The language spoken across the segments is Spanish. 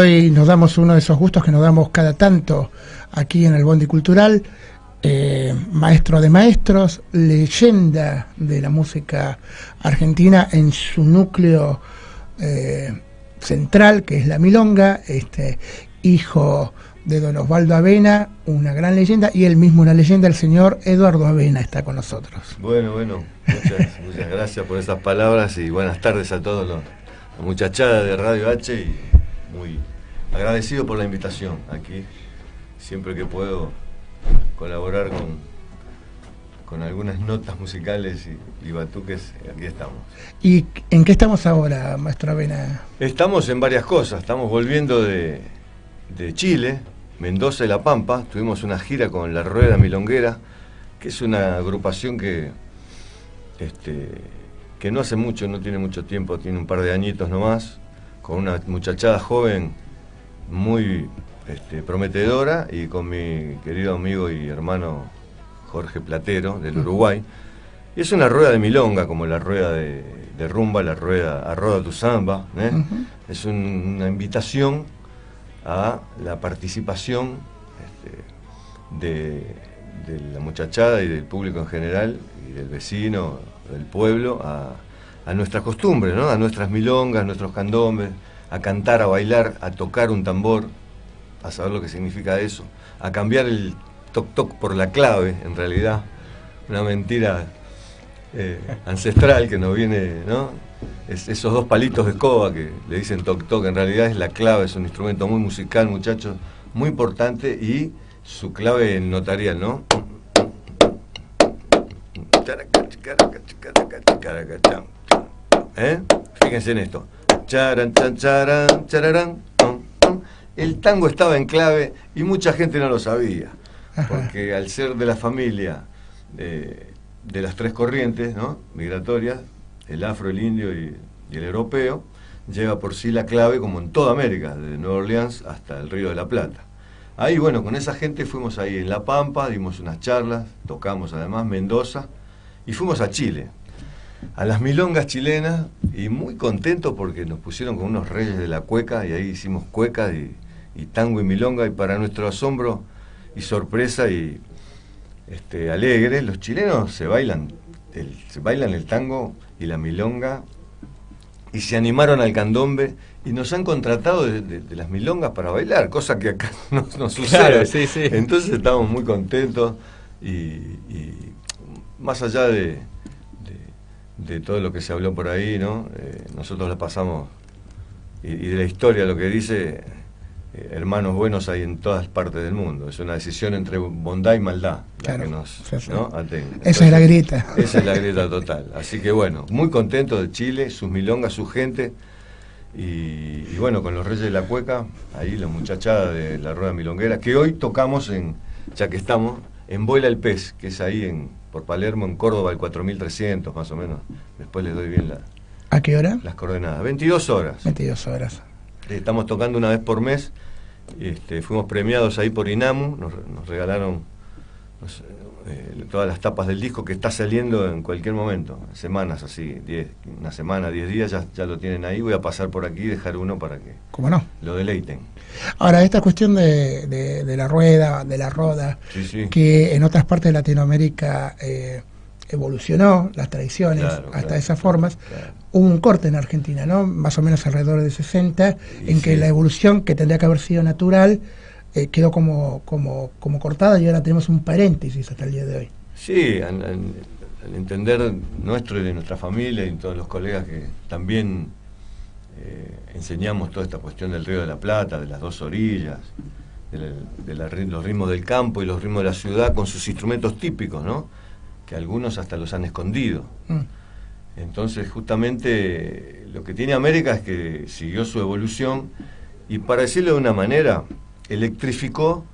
Hoy nos damos uno de esos gustos que nos damos cada tanto aquí en el Bondi Cultural. Maestro de maestros, leyenda de la música argentina en su núcleo central, que es la milonga, hijo de don Osvaldo Avena, una gran leyenda, y él mismo una leyenda, el señor Eduardo Avena está con nosotros. Bueno, muchas gracias por esas palabras y buenas tardes a todos la muchachada de Radio H, y muy agradecido por la invitación aquí, siempre que puedo colaborar con algunas notas musicales y batuques, aquí estamos. ¿Y en qué estamos ahora, maestro Avena? Estamos en varias cosas, estamos volviendo de Chile, Mendoza y La Pampa. Tuvimos una gira con La Rueda Milonguera, que es una agrupación que no hace mucho, no tiene mucho tiempo, tiene un par de añitos nomás, con una muchachada joven muy prometedora, y con mi querido amigo y hermano Jorge Platero, del Uruguay. Y es una rueda de milonga, como la rueda de rumba, la rueda Arroda tu Samba, ¿eh? Es una invitación a la participación de la muchachada y del público en general, y del vecino, del pueblo, a nuestras costumbres, ¿no? A nuestras milongas, nuestros candombes, a cantar, a bailar, a tocar un tambor, a saber lo que significa eso, a cambiar el toc-toc por la clave, en realidad, una mentira ancestral que nos viene, ¿no? Esos dos palitos de escoba que le dicen toc-toc, en realidad es la clave, es un instrumento muy musical, muchachos, muy importante, y su clave notarial, ¿no? Fíjense en esto. Charan, chan, charan, chararán. El tango estaba en clave y mucha gente no lo sabía, porque al ser de la familia de las tres corrientes, ¿no?, migratorias, el afro, el indio y el europeo, lleva por sí la clave, como en toda América, desde Nueva Orleans hasta el Río de la Plata. Ahí, bueno, con esa gente fuimos ahí en La Pampa, dimos unas charlas, tocamos además Mendoza, y fuimos a Chile, a las milongas chilenas, y muy contentos porque nos pusieron con unos reyes de la cueca, y ahí hicimos cueca y tango y milonga, y para nuestro asombro y sorpresa y alegre, los chilenos se bailan el tango y la milonga, y se animaron al candombe, y nos han contratado de las milongas para bailar, cosa que acá no sucede. Claro, sí. Entonces estamos muy contentos, y más allá de todo lo que se habló por ahí, ¿no? Nosotros la pasamos, y de la historia, lo que dice, hermanos buenos hay en todas partes del mundo. Es una decisión entre bondad y maldad, claro, la que nos, sí. ¿no?, atiende. Entonces, esa es la grieta. Esa es la grieta total. Así que bueno, muy contento de Chile, sus milongas, su gente, y bueno, con los Reyes de la Cueca, ahí la muchachada de la Rueda Milonguera, que hoy tocamos ya que estamos, en Vuela el Pez, que es ahí por Palermo, en Córdoba, el 4300 más o menos. Después les doy bien ¿A qué hora? las coordenadas. 22 horas. 22 horas. Estamos tocando una vez por mes. Fuimos premiados ahí por INAMU, nos regalaron todas las tapas del disco, que está saliendo en cualquier momento, semanas así, una semana, 10 días, ya lo tienen ahí. Voy a pasar por aquí y dejar uno para que ¿cómo no?, lo deleiten. Ahora, esta cuestión de la rueda, de la roda, Sí. que en otras partes de Latinoamérica evolucionó las tradiciones hasta esas formas. Claro. Hubo un corte en Argentina, ¿no?, más o menos alrededor de 60, en que sí, la evolución, que tendría que haber sido natural, quedó como cortada, y ahora tenemos un paréntesis hasta el día de hoy. Sí, al entender nuestro y de nuestra familia y todos los colegas que también enseñamos toda esta cuestión del Río de la Plata, de las dos orillas, los ritmos del campo y los ritmos de la ciudad, con sus instrumentos típicos, ¿no?, que algunos hasta los han escondido. Entonces, justamente, lo que tiene América es que siguió su evolución, y, para decirlo de una manera, electrificó,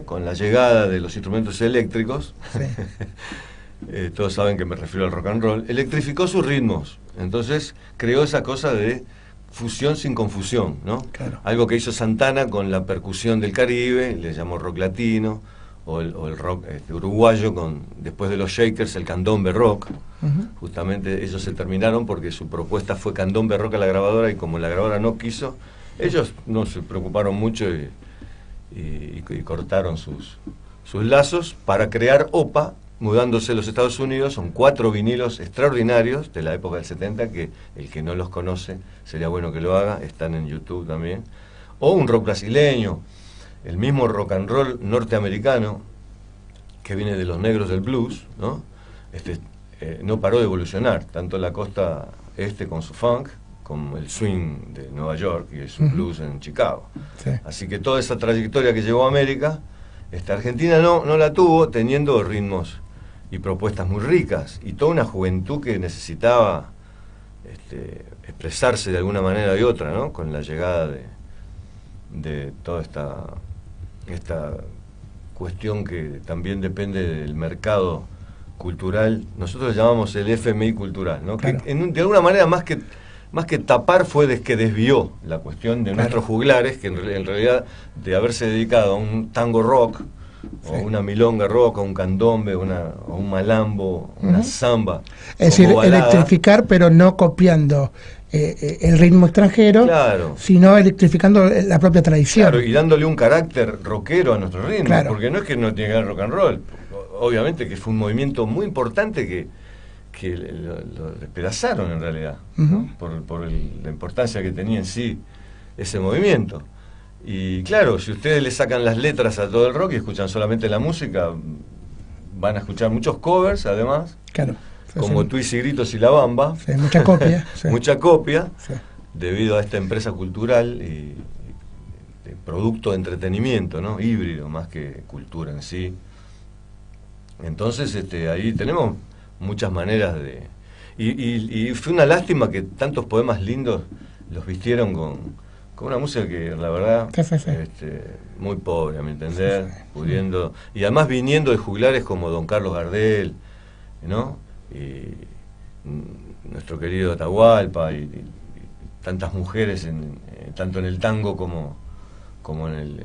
con la llegada de los instrumentos eléctricos. Sí. Todos saben que me refiero al rock and roll. Electrificó sus ritmos, entonces creó esa cosa de fusión sin confusión, ¿no? Claro. Algo que hizo Santana con la percusión del Caribe, le llamó rock latino, o el rock uruguayo, después de los Shakers, el candombe rock. Justamente ellos se terminaron porque su propuesta fue candombe rock a la grabadora, y como la grabadora no quiso, Ellos no se preocuparon mucho y cortaron sus lazos para crear OPA, mudándose a los Estados Unidos. Son 4 vinilos extraordinarios de la época del 70, que el que no los conoce sería bueno que lo haga, están en YouTube también. O un rock brasileño, el mismo rock and roll norteamericano, que viene de los negros del blues, ¿no? No paró de evolucionar, tanto la costa este con su funk, como el swing de Nueva York y su blues en Chicago. Sí. Así que toda esa trayectoria que llegó a América, Argentina no la tuvo, teniendo ritmos y propuestas muy ricas, y toda una juventud que necesitaba expresarse de alguna manera u otra, ¿no? Con la llegada de toda esta cuestión que también depende del mercado cultural. Nosotros le llamamos el FMI cultural, ¿no? Claro. Que de alguna manera más que tapar fue que desvió la cuestión de nuestros juglares, que en realidad de haberse dedicado a un tango rock, o una milonga rock, o un candombe, o un malambo, una samba. Es decir, balada, electrificar, pero no copiando el ritmo extranjero, claro, sino electrificando la propia tradición. Claro, y dándole un carácter rockero a nuestro ritmo, Claro. porque no es que no tiene que ver rock and roll. Obviamente que fue un movimiento muy importante que lo despedazaron en realidad, ¿no? por la importancia que tenía en sí ese movimiento. Y claro, si ustedes le sacan las letras a todo el rock y escuchan solamente la música, van a escuchar muchos covers además, Claro. como Twist y Gritos y La Bamba, Sí, mucha copia. Sí. mucha copia, Sí. debido a esta empresa cultural y de producto de entretenimiento, ¿no? Híbrido más que cultura en sí. Entonces ahí tenemos muchas maneras de... Y fue una lástima que tantos poemas lindos los vistieron con una música que la verdad muy pobre, a mi entender, pudiendo... Y además viniendo de juglares como don Carlos Gardel, ¿no? Y nuestro querido Atahualpa y tantas mujeres tanto en el tango como en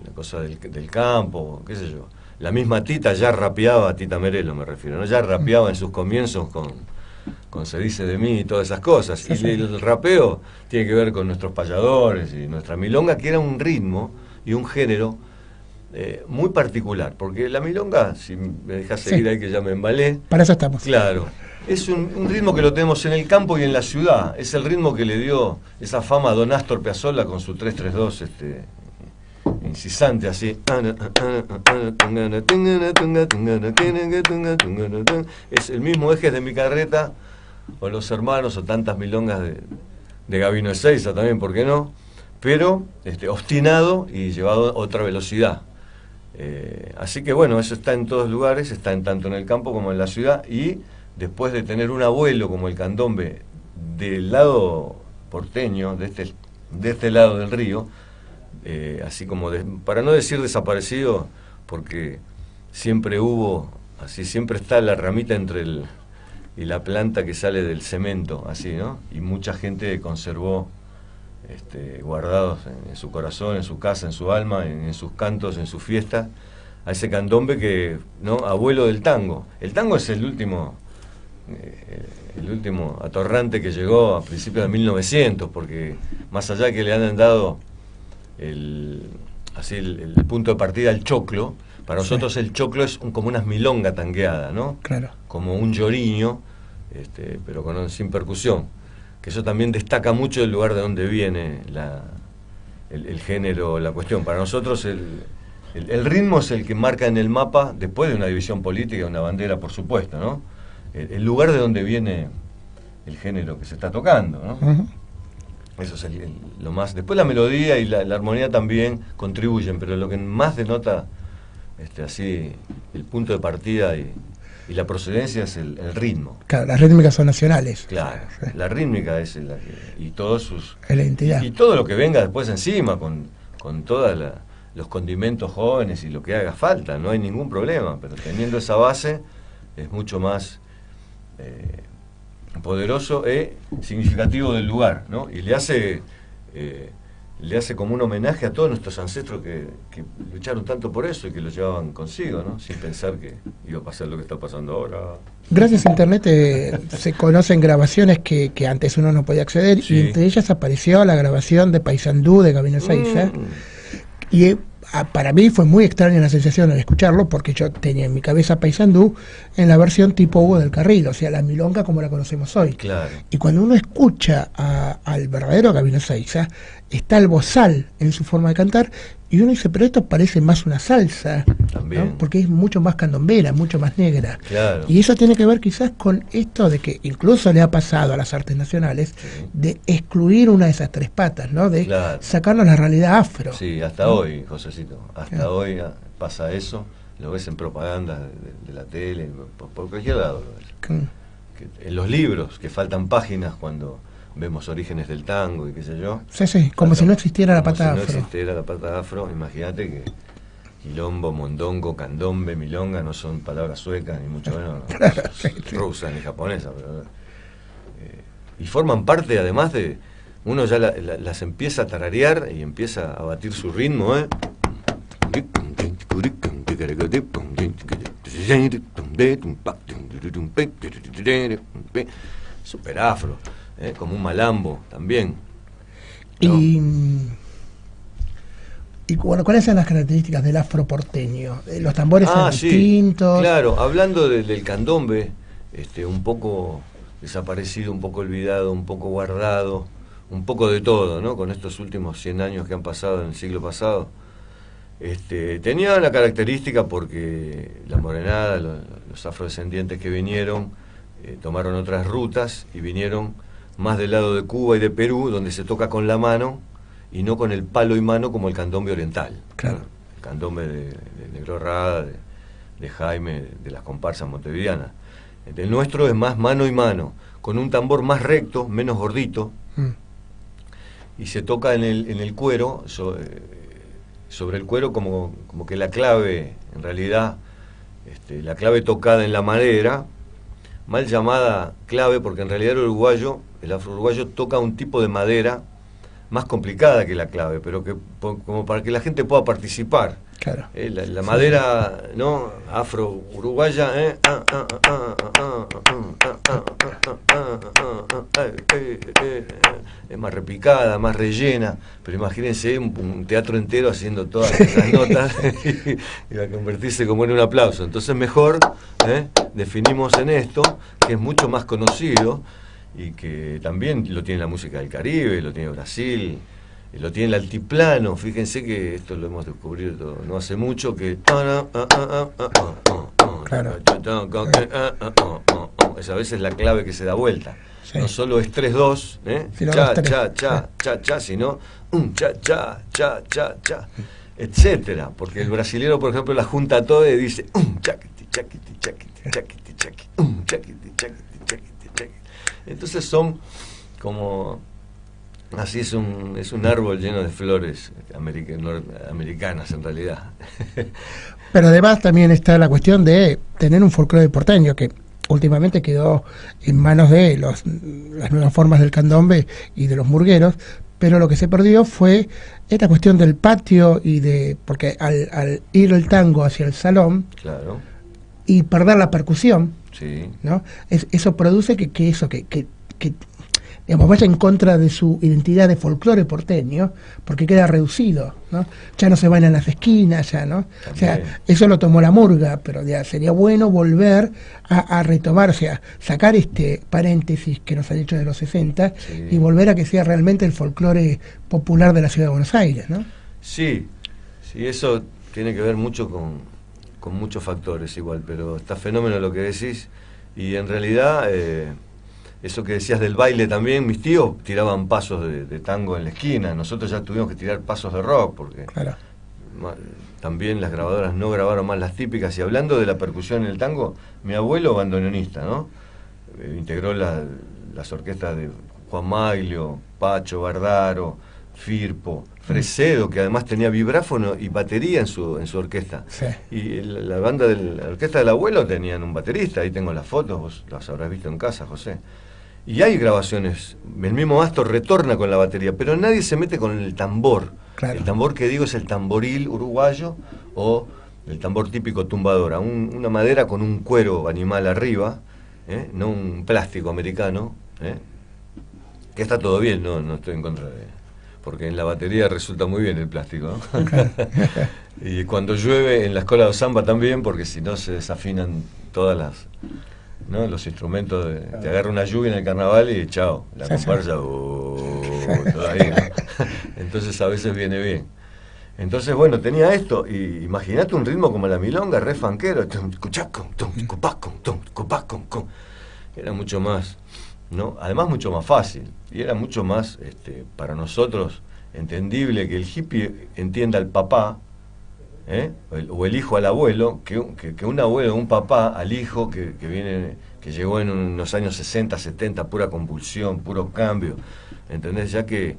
la cosa del campo, qué sé yo. La misma Tita ya rapeaba, Tita Merelo me refiero, ¿no? Ya rapeaba en sus comienzos con Se dice de mí y todas esas cosas. Sí, y sí. el rapeo tiene que ver con nuestros payadores y nuestra milonga, que era un ritmo y un género muy particular, porque la milonga, si me dejas seguir ahí que ya me embalé, Para eso estamos. claro, es un ritmo que lo tenemos en el campo y en la ciudad. Es el ritmo que le dio esa fama a Don Astor Piazzolla con su 332 incisante así. Es el mismo Ejes de mi carreta, o Los Hermanos, o tantas milongas de Gabino Ezeiza también, ¿por qué no? Pero obstinado y llevado a otra velocidad. Así que bueno, eso está en todos lugares, está tanto en el campo como en la ciudad, y después de tener un abuelo como el candombe del lado porteño, de este lado del río, así como para no decir desaparecido, porque siempre hubo, así siempre está la ramita entre y la planta que sale del cemento, así, ¿no? Y mucha gente conservó guardados en su corazón, en su casa, en su alma, en sus cantos, en sus fiestas, a ese candombe que, ¿no? Abuelo del tango. El tango es el último atorrante que llegó a principios de 1900, porque más allá de que le han dado el punto de partida al choclo, para nosotros el choclo es como una milonga tangueada, ¿no? Claro. Como un lloriño, pero sin percusión, que eso también destaca mucho el lugar de donde viene el género, la cuestión. Para nosotros el ritmo es el que marca en el mapa, después de una división política, una bandera, por supuesto, ¿no? El lugar de donde viene el género que se está tocando, ¿no? Eso es lo más. Después la melodía y la armonía también contribuyen, pero lo que más denota así el punto de partida y la procedencia es el ritmo. Claro, las rítmicas son nacionales. Claro, Sí. la rítmica es y todos sus... Es la identidad. Y todo lo que venga después encima, con todos los condimentos jóvenes y lo que haga falta, no hay ningún problema, pero teniendo esa base es mucho más poderoso e significativo del lugar, ¿no? Y le hace le hace como un homenaje a todos nuestros ancestros que lucharon tanto por eso y que lo llevaban consigo, ¿no? Sin pensar que iba a pasar lo que está pasando ahora. Gracias a Internet se conocen grabaciones que antes uno no podía acceder, Sí. y entre ellas apareció la grabación de Paysandú de Gabino Seiza. Y para mí fue muy extraña la sensación al escucharlo, porque yo tenía en mi cabeza Paysandú en la versión tipo Hugo del Carril, o sea, la milonga como la conocemos hoy. Claro. Y cuando uno escucha al verdadero Gabino Seiza, está el bozal en su forma de cantar, y uno dice, pero esto parece más una salsa, También. ¿no? Porque es mucho más candombera, mucho más negra. Claro. Y eso tiene que ver quizás con esto de que incluso le ha pasado a las artes nacionales, Sí. de excluir una de esas tres patas, ¿no? De Claro. sacarnos la realidad afro. Sí, hasta hoy, Josecito, hasta hoy pasa eso, lo ves en propaganda de la tele, por cualquier lado lo ves. En los libros, que faltan páginas cuando vemos orígenes del tango y qué sé yo. Sí, sí, como si no existiera la Como pata si no afro. existiera la pata afro, imagínate que quilombo, mondongo, candombe, milonga no son palabras suecas, ni mucho menos Sí, sí. rusas ni japonesas. Pero, y forman parte, además de... Uno ya las empieza a tararear y empieza a batir su ritmo, ¿eh? Super afro, como un malambo también, ¿no? Y bueno, ¿cuáles son las características del afro porteño? Los tambores son Sí, distintos. claro, hablando del candombe, un poco desaparecido, un poco olvidado, un poco guardado, un poco de todo, ¿no? Con estos últimos 100 años que han pasado en el siglo pasado. Tenía la característica porque la morenada, los afrodescendientes que vinieron, tomaron otras rutas y vinieron más del lado de Cuba y de Perú, donde se toca con la mano y no con el palo y mano como el candombe oriental. Claro. ¿No? El candombe de Negro Rada, de Jaime, de las comparsas montevideanas. El nuestro es más mano y mano, con un tambor más recto, menos gordito, y se toca en el cuero, sobre el cuero como que la clave, en realidad, la clave tocada en la madera, mal llamada clave, porque en realidad el afro-uruguayo toca un tipo de madera más complicada que la clave, pero que como para que la gente pueda participar. Claro. La madera, ¿no? Afro-uruguaya, es más repicada, más rellena, pero imagínense un teatro entero haciendo todas esas notas y va a convertirse como en un aplauso. Entonces mejor definimos en esto, que es mucho más conocido y que también lo tiene la música del Caribe, lo tiene Brasil, lo tiene el altiplano. Fíjense que esto lo hemos descubierto no hace mucho, que Claro. esa vez es la clave que se da vuelta. Sí. No solo es 3-2, Sino cha, los tres. cha, cha, cha, cha, sino cha, cha, cha, cha, cha, etcétera. Porque el brasilero, por ejemplo, la junta toda y dice chaquiti, chaquiti, chaquiti, chaquiti, chaquiti, chaquiti, chaquiti, chaquiti, chaquiti. Entonces son como... Así es un árbol lleno de flores norteamericanas en realidad. Pero además también está la cuestión de tener un folclore porteño que últimamente quedó en manos de las nuevas formas del candombe y de los murgueros, pero lo que se perdió fue esta cuestión del patio porque al ir el tango hacia el salón, Claro, y perder la percusión, sí. ¿no? Eso produce que digamos, vaya en contra de su identidad de folclore porteño, porque queda reducido, ¿no? Ya no se van en las esquinas, ya, ¿no? También. O sea, eso lo tomó la murga, pero ya sería bueno volver a retomar, o sea, sacar este paréntesis que nos han hecho de los 60 Sí. y volver a que sea realmente el folclore popular de la ciudad de Buenos Aires, ¿no? Sí, eso tiene que ver mucho con muchos factores igual, pero está fenómeno lo que decís, y en realidad eso que decías del baile también, mis tíos tiraban pasos de tango en la esquina, nosotros ya tuvimos que tirar pasos de rock, porque Claro. también las grabadoras no grabaron más las típicas. Y hablando de la percusión en el tango, mi abuelo bandoneonista, ¿no? Integró las orquestas de Juan Maglio, Pacho, Bardaro, Firpo, Fresedo, que además tenía vibráfono y batería en su orquesta. Sí. Y la orquesta del abuelo tenían un baterista, ahí tengo las fotos, vos las habrás visto en casa, José. Y hay grabaciones, el mismo Astor retorna con la batería, pero nadie se mete con el tambor. Claro. El tambor que digo es el tamboril uruguayo o el tambor típico tumbadora, una madera con un cuero animal arriba, no un plástico americano, que está todo bien, no estoy en contra de... Porque en la batería resulta muy bien el plástico, ¿no? Y cuando llueve en la escuela de samba también, porque si no se desafinan todas las... ¿no? Los instrumentos, te agarra una lluvia en el carnaval y chao, la comparsa, todo ahí, ¿no? Entonces a veces viene bien. Entonces, bueno, tenía esto, y imagínate un ritmo como la milonga, re fanquero, era mucho más, ¿no? Además mucho más fácil, y era mucho más, para nosotros, entendible que el hippie entienda al papá, o el hijo al abuelo, que un abuelo, un papá al hijo que viene, que llegó en los años 60, 70, pura convulsión, puro cambio, ¿entendés? Ya que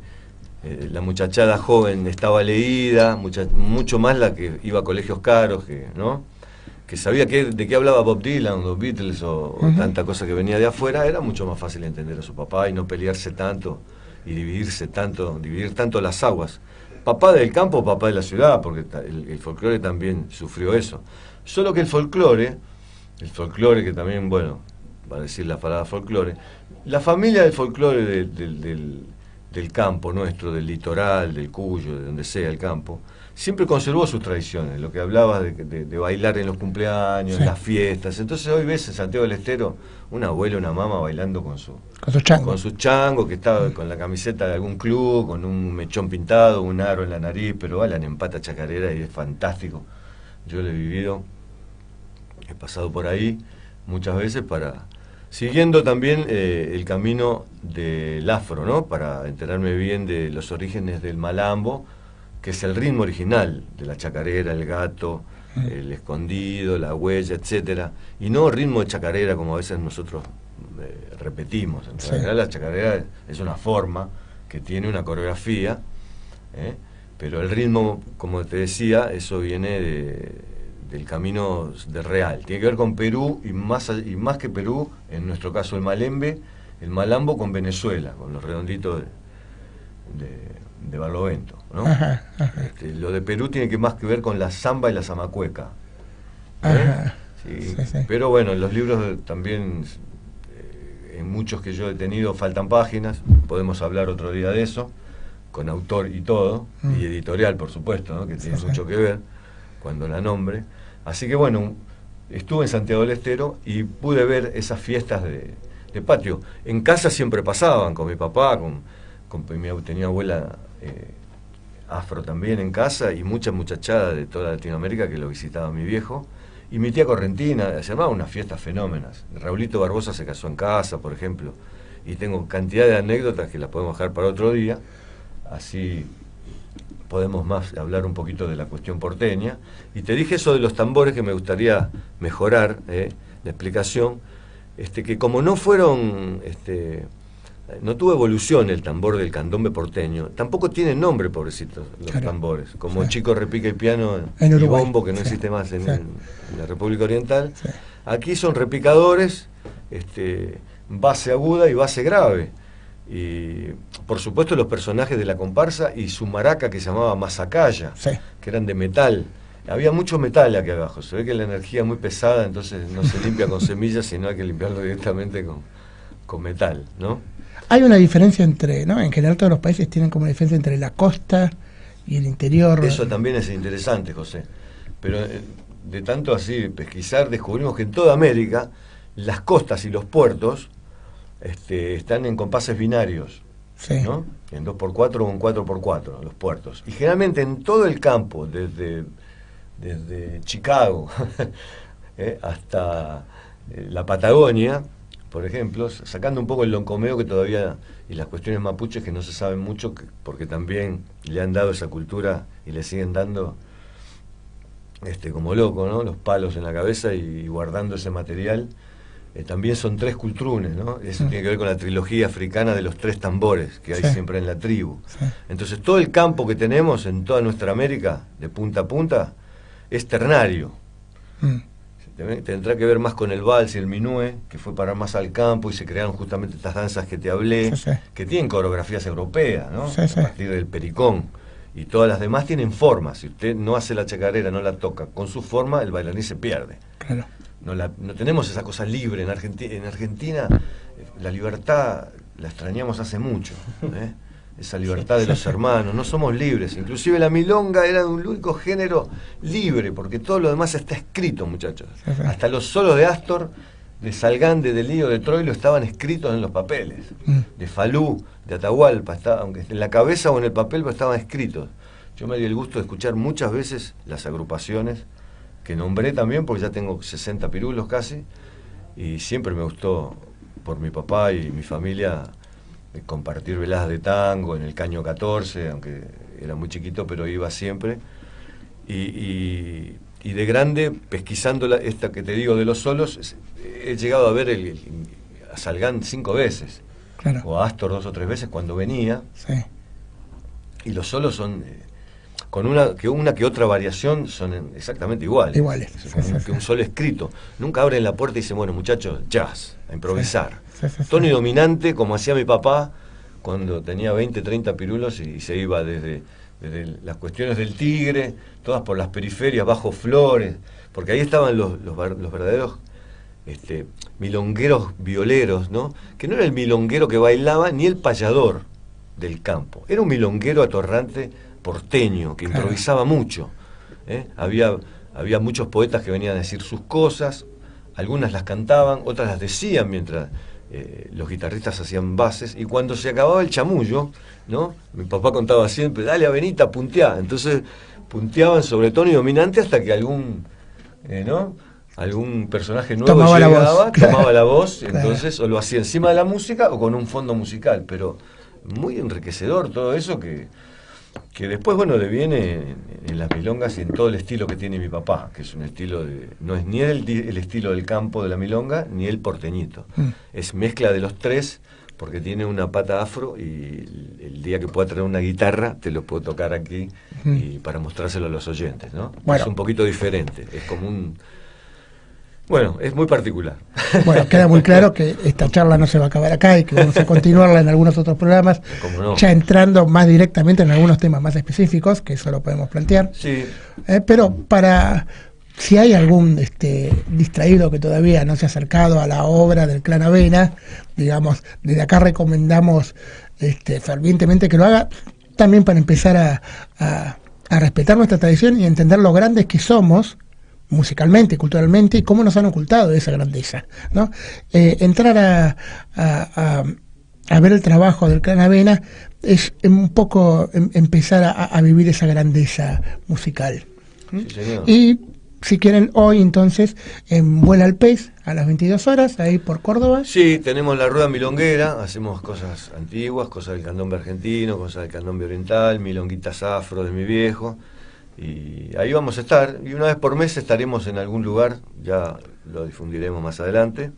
la muchachada joven estaba leída, mucho más la que iba a colegios caros, ¿no? Que sabía de qué hablaba Bob Dylan, los Beatles o tanta cosa que venía de afuera, era mucho más fácil entender a su papá y no pelearse tanto y dividir tanto las aguas. Papá del campo, papá de la ciudad, porque el folclore también sufrió eso. Solo que el folclore que también, bueno, va a decir la palabra folclore, la familia del folclore del campo nuestro, del litoral, del Cuyo, de donde sea el campo, siempre conservó sus tradiciones, lo que hablabas de bailar en los cumpleaños, en las fiestas. Entonces hoy ves en Santiago del Estero una abuela, una mamá bailando con su chango, que estaba con la camiseta de algún club, con un mechón pintado, un aro en la nariz, pero bailan en pata chacarera y es fantástico. Yo lo he vivido, he pasado por ahí muchas veces siguiendo también el camino del afro, ¿no? Para enterarme bien de los orígenes del malambo, que es el ritmo original de la chacarera, el gato, el escondido, la huella, etcétera, y no ritmo de chacarera como a veces nosotros repetimos. En realidad la chacarera es una forma que tiene una coreografía, pero el ritmo, como te decía, eso viene del camino del real. Tiene que ver con Perú y más que Perú, en nuestro caso el malembe, el malambo con Venezuela, con los redonditos de Barlovento, ¿no? Lo de Perú tiene más que ver con la samba y la zamacueca. Sí. Pero bueno, en los libros también, en muchos que yo he tenido, faltan páginas, podemos hablar otro día de eso, con autor y todo, y editorial, por supuesto, ¿no? Que tiene mucho que ver cuando la nombre. Así que bueno, estuve en Santiago del Estero y pude ver esas fiestas de patio. En casa siempre pasaban, con mi papá, tenía abuela afro también en casa, y mucha muchachada de toda Latinoamérica que lo visitaba mi viejo, y mi tía Correntina, se armaban unas fiestas fenómenas. Raulito Barbosa se casó en casa, por ejemplo, y tengo cantidad de anécdotas que las podemos dejar para otro día, así podemos más hablar un poquito de la cuestión porteña. Y te dije eso de los tambores, que me gustaría mejorar la explicación, que como no fueron... no tuvo evolución el tambor del candombe porteño, tampoco tiene nombre, pobrecitos, los tambores, como Chico Repica y Piano en y Bombo, que no existe más en la República Oriental. Aquí son repicadores, base aguda y base grave, y por supuesto los personajes de la comparsa y su maraca, que se llamaba Mazacaya, que eran de metal. Había mucho metal aquí abajo, se ve que la energía es muy pesada, entonces no se limpia con semillas, sino hay que limpiarlo directamente con metal, ¿no? Hay una diferencia ¿no? En general todos los países tienen como una diferencia entre la costa y el interior. Eso también es interesante, José. Pero de tanto así pesquisar, descubrimos que en toda América las costas y los puertos están en compases binarios, ¿no? En 2x4 o en 4x4, los puertos. Y generalmente en todo el campo, desde Chicago hasta la Patagonia, por ejemplo, sacando un poco el loncomeo que todavía, y las cuestiones mapuches que no se saben mucho, porque también le han dado esa cultura y le siguen dando como loco, ¿no? Los palos en la cabeza y guardando ese material. También son 3 cultrunes, ¿no? Eso tiene que ver con la trilogía africana de los 3 tambores que hay siempre en la tribu. Entonces todo el campo que tenemos en toda nuestra América, de punta a punta, es ternario. tendrá que ver más con el vals y el minué, que fue para más al campo y se crearon justamente estas danzas que te hablé, que tienen coreografías europeas, ¿no? A partir del pericón. Y todas las demás tienen formas. Si usted no hace la chacarera, no la toca con su forma, el bailarín se pierde. Claro. No tenemos esa cosa libre en Argentina. En Argentina la libertad la extrañamos hace mucho, ¿eh? Esa libertad de los hermanos, no somos libres. Inclusive la milonga era un único género libre, porque todo lo demás está escrito, muchachos. Hasta los solos de Astor, de Salgán, de Delío, de Troilo estaban escritos en los papeles. De Falú, de Atahualpa, aunque en la cabeza o en el papel, pero estaban escritos. Yo me di el gusto de escuchar muchas veces las agrupaciones, que nombré también, porque ya tengo 60 pirulos casi, y siempre me gustó, por mi papá y mi familia, compartir veladas de tango en el Caño 14, aunque era muy chiquito, pero iba siempre. Y de grande, pesquisando esta que te digo de los solos, he llegado a ver a Salgán 5 veces, claro, o a Astor 2 o 3 veces cuando venía. Sí. Y los solos son, con una que otra variación, son exactamente iguales. Que un solo escrito. Nunca abren la puerta y dicen, bueno, muchachos, jazz, a improvisar. Tono y dominante, como hacía mi papá cuando tenía 20, 30 pirulos y se iba desde las cuestiones del Tigre, todas por las periferias, bajo Flores, porque ahí estaban los verdaderos milongueros violeros, ¿no? Que no era el milonguero que bailaba ni el payador del campo, era un milonguero atorrante porteño que improvisaba mucho, ¿eh? Había muchos poetas que venían a decir sus cosas, algunas las cantaban, otras las decían mientras los guitarristas hacían bases, y cuando se acababa el chamullo, ¿no? Mi papá contaba siempre, dale a Benita, punteá. Entonces punteaban sobre tono y dominante hasta que algún personaje nuevo tomaba la voz, entonces o lo hacía encima de la música o con un fondo musical, pero muy enriquecedor todo eso que después, bueno, le viene en las milongas y en todo el estilo que tiene mi papá, que es un estilo no es ni el estilo del campo de la milonga, ni el porteñito. Es mezcla de los tres, porque tiene una pata afro, y el día que pueda traer una guitarra, te lo puedo tocar aquí, y para mostrárselo a los oyentes, ¿no? Bueno. Es un poquito diferente, es como un... Bueno, es muy particular. Bueno, queda muy claro que esta charla no se va a acabar acá y que vamos a continuarla en algunos otros programas, no, ya entrando más directamente en algunos temas más específicos, que eso lo podemos plantear. Sí. Pero si hay algún distraído que todavía no se ha acercado a la obra del Clan Avena, digamos, desde acá recomendamos fervientemente que lo haga, también para empezar a respetar nuestra tradición y entender lo grandes que somos, musicalmente, culturalmente, y cómo nos han ocultado esa grandeza, ¿no? Entrar a ver el trabajo del Clan Avena es un poco empezar a vivir esa grandeza musical. Sí, señor. Y si quieren, hoy entonces en Vuela al Pez a las 22 horas, ahí por Córdoba. Sí, tenemos la rueda milonguera, hacemos cosas antiguas, cosas del candombe argentino, cosas del candombe oriental, milonguitas afro de mi viejo. Y ahí vamos a estar, y una vez por mes estaremos en algún lugar, ya lo difundiremos más adelante.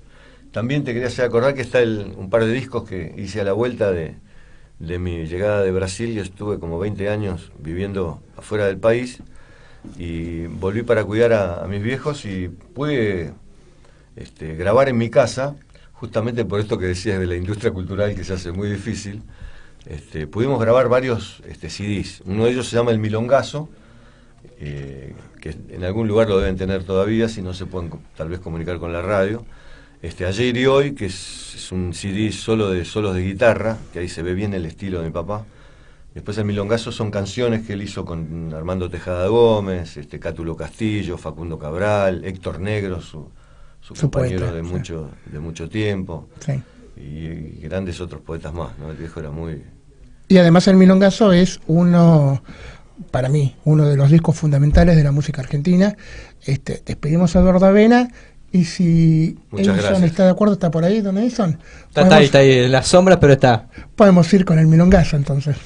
También te quería hacer acordar que está un par de discos que hice a la vuelta de mi llegada de Brasil. Yo estuve como 20 años viviendo afuera del país y volví para cuidar a mis viejos y pude grabar en mi casa, justamente por esto que decías de la industria cultural que se hace muy difícil. Pudimos grabar varios CDs, uno de ellos se llama El Milongazo, que en algún lugar lo deben tener todavía, si no se pueden tal vez comunicar con la radio. Ayer y Hoy, que es un CD solo de solos de guitarra, que ahí se ve bien el estilo de mi papá. Después El Milongazo son canciones que él hizo con Armando Tejada Gómez, Cátulo Castillo, Facundo Cabral, Héctor Negro, su compañero poeta, de mucho tiempo, sí. Y grandes otros poetas más, ¿no? El viejo era muy... Y además El Milongazo es para mí, uno de los discos fundamentales de la música argentina. Despedimos a Eduardo Avena, y si Edison está de acuerdo, ¿está por ahí, don Edison? Está ahí en las sombras, pero está. Podemos ir con El Milongazo, entonces.